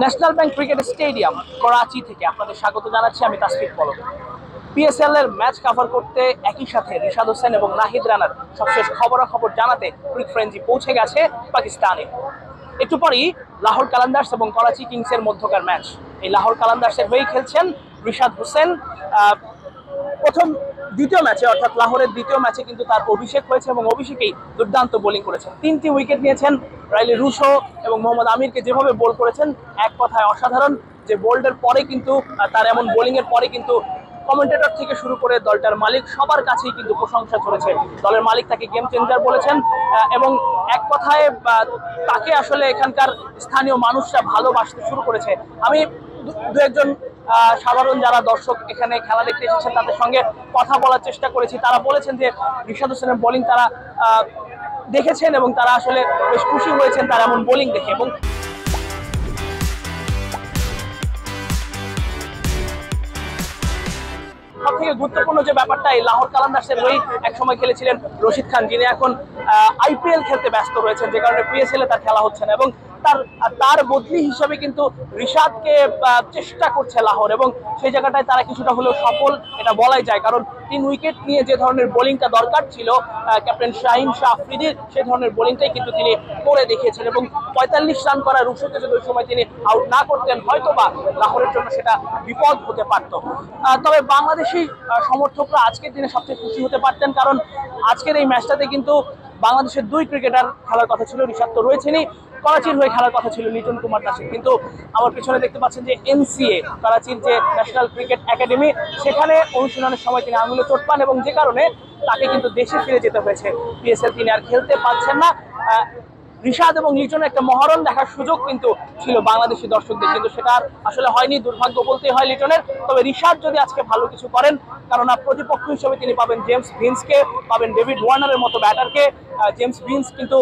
National bank cricket stadium Karachi থেকে আপনাদের স্বাগত জানাচ্ছি আমি তাসফিক পলক। পিএসএল এর ম্যাচ কভার করতে একই সাথে রিশাদ হোসেন এবং নাহিদ রানার সবশেষ খবরাখবর জানাতে ক্রিক ফ্রেঞ্জি পৌঁছে গেছে পাকিস্তানে। একটু পরেই লাহোর কালান্দার্স এবং করাচি কিংসের মধ্যকার ম্যাচ। এই লাহোর কালান্দার্সের হয়েই খেলছেন রিশাদ হোসেন। দ্বিতীয় ম্যাচে অর্থাৎ লাহোরের দ্বিতীয় ম্যাচে কিন্তু তার অভিষেক হয়েছে এবং অভিষেকেই দুর্দান্ত বোলিং করেছেন। 3টি উইকেট নিয়েছেন। রাইলি রুশো এবং মোহাম্মদ আমিরকে যেভাবে বোল করেছেন এক কথায় অসাধারণ। যে বোল্ডের পরে কিন্তু তার এমন বোলিং এর পরে কিন্তু কমেন্টেটর থেকে শুরু করে দলটার মালিক সবার কাছেই কিন্তু প্রশংসা চলেছে। দলের মালিক তাকে গেম চেঞ্জার বলেছেন এবং এক কথায় তাকে আসলে এখানকার স্থানীয় মানুষরা ভালোবাসতে শুরু করেছে। আমি দু একজন সাধারণ যারা দর্শক এখানে খেলা দেখতে এসেছেন তাদের সঙ্গে কথা বলার চেষ্টা করেছি। তারা বলেছেন যে রিশাদ হোসেনের বোলিং তারা দেখেছেন এবং তারা আসলে বেশ খুশি হয়েছেন তার এমন বোলিং দেখে। এবং সব থেকে গুরুত্বপূর্ণ যে ব্যাপারটা, এই লাহোর কালান্দার্সের হয়েই একসময় খেলেছিলেন রশিদ খান, যিনি এখন আইপিএল খেলতে ব্যস্ত রয়েছেন, যে কারণে পিএসএল এ তার খেলা হচ্ছে না। এবং তার বদলি হিসাবে কিন্তু রিশাদকে চেষ্টা করছে লাহোর এবং সেই জায়গাটায় তারা কিছুটা হলেও সফল এটা বলাই যায়। কারণ 3 উইকেট নিয়ে যে ধরনের বোলিংটা দরকার ছিল ক্যাপ্টেন শাহিন শাহ আফ্রিদির, সেই ধরনের বোলিংটাই কিন্তু তিনি করে দেখিয়েছেন। এবং 45 রান করা রুশোকে যদি ওই সময় তিনি আউট না করতেন হয়তোবা লাহোরের জন্য সেটা বিপদ হতে পারত। তবে বাংলাদেশি সমর্থকরা আজকের দিনে সবচেয়ে খুশি হতে পারতেন, কারণ আজকের এই ম্যাচটাতে কিন্তু বাংলাদেশের 2 ক্রিকেটার খেলার কথা ছিল। রিশাদ তো রয়েছেনই, করাচির হয়ে খেলার কথা ছিল লিটন কুমার দাসের। কিন্তু আমার পিছনে দেখতে পাচ্ছেন যে এনসিএ করাচির যে ন্যাশনাল ক্রিকেট একাডেমি, সেখানে অনুশীলনের সময় তিনি আঙুলে চোট পান এবং যে কারণে তাকে কিন্তু দেশে ফিরে যেতে হয়েছে। পিএসএল তিনি আর খেলতে পারছেন না। রিশাদ এবং লিটনের একটা মহরণ দেখার সুযোগ কিন্তু ছিল বাংলাদেশি দর্শকদের, কিন্তু সেটা আসলে হয়নি, দুর্ভাগ্য বলতেই হয় লিটনের। তবে রিশাদ যদি আজকে ভালো কিছু করেন, কারণ প্রতিপক্ষ হিসেবে তিনি পাবেন জেমস ভিন্সকে, পাবেন ডেভিড ওয়ার্নারের মতো ব্যাটারকে। জেমস ভিন্স কিন্তু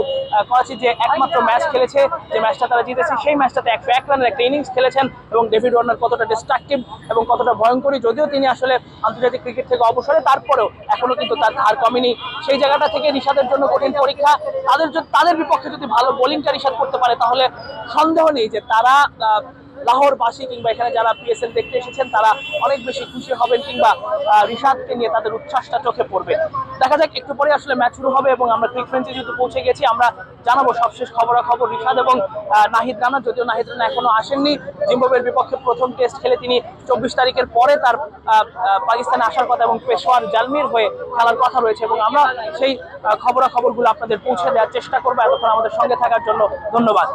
করাচির যে একমাত্র ম্যাচ খেলেছে, যে ম্যাচটা তারা জিতেছে, সেই ম্যাচটাতে 101 রানের একটা ইনিংস খেলেছেন। এবং ডেভিড ওয়ার্নার কতটা ডিস্ট্রাকটিভ এবং কতটা ভয়ঙ্করী, যদিও তিনি আসলে আন্তর্জাতিক ক্রিকেট থেকে অবসরে, তারপরেও এখনো কিন্তু তার ধার কমেনি। সেই জায়গাটা থেকে রিশাদের জন্য কঠিন পরীক্ষা। তাদের বিপক্ষে যদি ভালো বোলিংটা রিশাদ করতে পারে, তাহলে সন্দেহ নেই যে তারা লাহোরবাসী কিংবা এখানে যারা পিএসএল দেখতে এসেছেন তারা অনেক বেশি খুশি হবেন, কিংবা রিশাদকে নিয়ে তাদের উচ্ছ্বাসটা চোখে পড়বে। দেখা যাক, একটু পরে আসলে ম্যাচ শুরু হবে এবং আমরা ক্রিক ফ্রেঞ্চে যেহেতু পৌঁছে গেছি, আমরা জানাবো সবশেষ খবরাখবর রিশাদ এবং নাহিদ রানা। যদিও নাহিদ রানা এখনো আসেননি, জিম্বাবুয়ের বিপক্ষে প্রথম টেস্ট খেলে তিনি 24 তারিখের পরে তার পাকিস্তানে আসার কথা এবং পেশোয়ার জালমির হয়ে খেলার কথা রয়েছে। এবং আমরা সেই খবরাখবরগুলো আপনাদের পৌঁছে দেওয়ার চেষ্টা করবো। এতক্ষণ আমাদের সঙ্গে থাকার জন্য ধন্যবাদ।